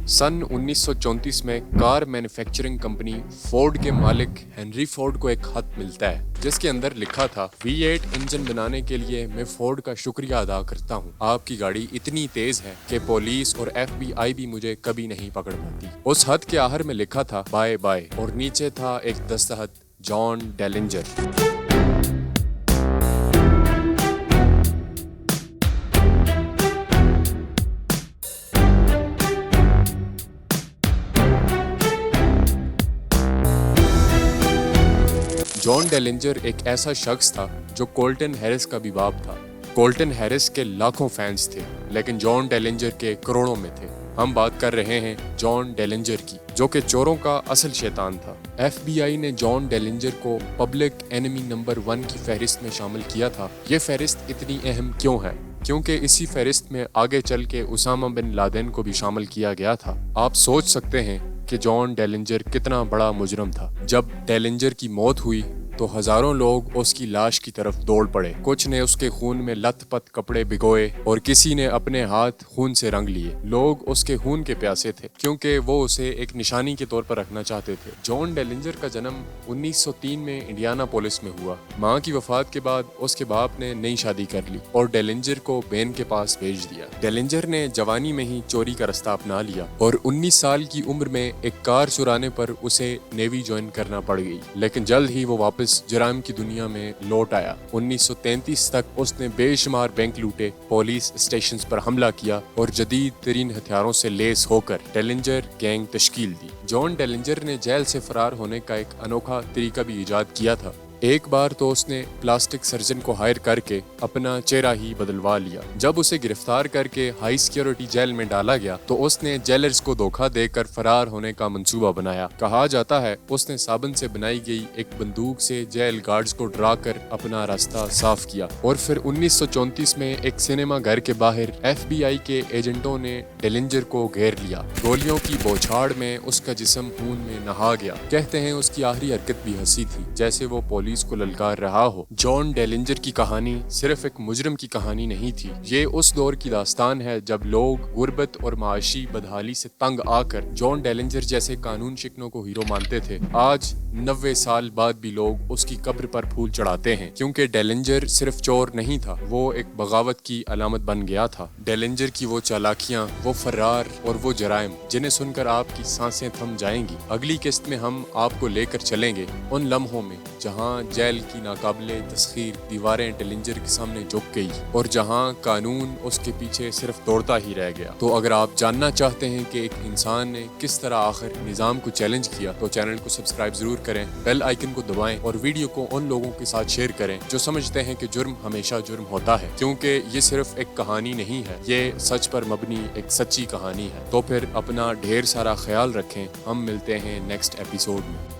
सन 1934 में car manufacturing company Ford के मालिक हेनरी फोर्ड को एक खत मिलता है जिसके अंदर लिखा था, V8 इंजन बनाने के लिए मैं फोर्ड का शुक्रिया अदा करता हूँ। आपकी गाड़ी इतनी तेज है कि पुलिस और FBI भी मुझे कभी नहीं पकड़ पाती। उस खत के आखिर में लिखा था बाय बाय और नीचे था एक दस्तखत जॉन डेलिंजर। जॉन डेलिंजर एक ऐसा शख्स था जो कोल्टन हैरिस का भी बाप था। कोल्टन हैरिस के लाखों फैंस थे लेकिन जॉन डेलिंजर के करोड़ों में थे। हम बात कर रहे हैं जॉन डेलिंजर की, जो कि चोरों का असल शैतान था। FBI ने जॉन डेलिंजर को पब्लिक एनिमी नंबर 1 की फहरिस्त में शामिल किया था। ये फहरिस्त इतनी अहम क्यों है? क्योंकि इसी फहरिस्त में आगे चल के उसामा बिन लादेन को भी शामिल किया गया था। आप सोच सकते हैं कि जॉन डेलिंजर कितना बड़ा मुजरम था। जब डेलिंजर की मौत हुई तो हजारों लोग उसकी लाश की तरफ दौड़ पड़े। कुछ ने उसके खून में लथपथ कपड़े भिगोए और किसी ने अपने हाथ खून से रंग लिए। लोग उसके खून के प्यासे थे क्योंकि वो उसे एक निशानी के तौर पर रखना चाहते थे। जॉन डेलिंजर का जन्म 1903 में इंडियानापोलिस में हुआ। मां की वफात के बाद उसके बाप ने नई शादी कर ली और डेलिंजर को बेन के पास भेज दिया। डेलिंजर ने जवानी में ही चोरी का रास्ता अपना लिया और 19 साल की उम्र में एक कार चुराने पर उसे नेवी ज्वाइन करना पड़ गई, लेकिन जल्द ही वो वापस जराइम की दुनिया में लौट आया। 1933 तक उसने बेशुमार बैंक लूटे, पुलिस स्टेशंस पर हमला किया और जदीद तरीन हथियारों से लेस होकर डेलिंजर गैंग तश्कील दी। जॉन डेलिंजर ने जेल से फरार होने का एक अनोखा तरीका भी इजाद किया था। एक बार तो उसने प्लास्टिक सर्जन को हायर करके अपना चेहरा ही बदलवा लिया। जब उसे गिरफ्तार करके हाई सिक्योरिटी जेल में डाला गया तो उसने जेलर्स को धोखा देकर फरार होने का मंसूबा बनाया। कहा जाता है उसने साबुन से बनाई गई एक बंदूक से जेल गार्ड्स को डरा कर अपना रास्ता साफ किया और फिर 1934 में एक सिनेमा घर के बाहर FBI के एजेंटों ने डेलिंजर को घेर लिया। गोलियों की बौछार में उसका जिस्म खून में नहा गया। कहते हैं उसकी आखिरी हरकत भी हंसी थी, जैसे वो पुलिस को ललकार रहा हो। जॉन डेलिंजर की कहानी सिर्फ एक मुजरिम की कहानी नहीं थी। ये उस दौर की दास्तान है जब लोग गुर्बत और माशी बदहाली से तंग आकर जॉन डेलिंजर जैसे कानून शिकनों को हीरो मानते थे। आज 90 साल बाद भी लोग उसकी कब्र पर फूल चढ़ाते हैं क्योंकि डेलिंजर सिर्फ चोर नहीं था, वो एक बगावत की अलामत बन गया था। डेलिंजर की वो चालाकियां, वो फरार और वो जराइम जिन्हें सुनकर आपकी सांसें थम जाएंगी। अगली किस्त में हम आपको लेकर चलेंगे उन लम्हों में जहां जेल की नाकाबिले तस्खीर दीवारें डेलिंजर के सामने झुक गई और जहां कानून उसके पीछे सिर्फ दौड़ता ही रह गया। तो अगर आप जानना चाहते हैं कि एक इंसान ने किस तरह आखिर निज़ाम को चैलेंज किया तो चैनल को सब्सक्राइब जरूर करें, बेल आइकन को दबाएं और वीडियो को उन लोगों के साथ शेयर करें जो समझते हैं कि जुर्म हमेशा जुर्म होता है, क्योंकि ये सिर्फ एक कहानी नहीं है, ये सच पर मबनी एक सच्ची कहानी है। तो फिर अपना ढेर सारा ख्याल रखें। हम मिलते हैं नेक्स्ट एपिसोड में।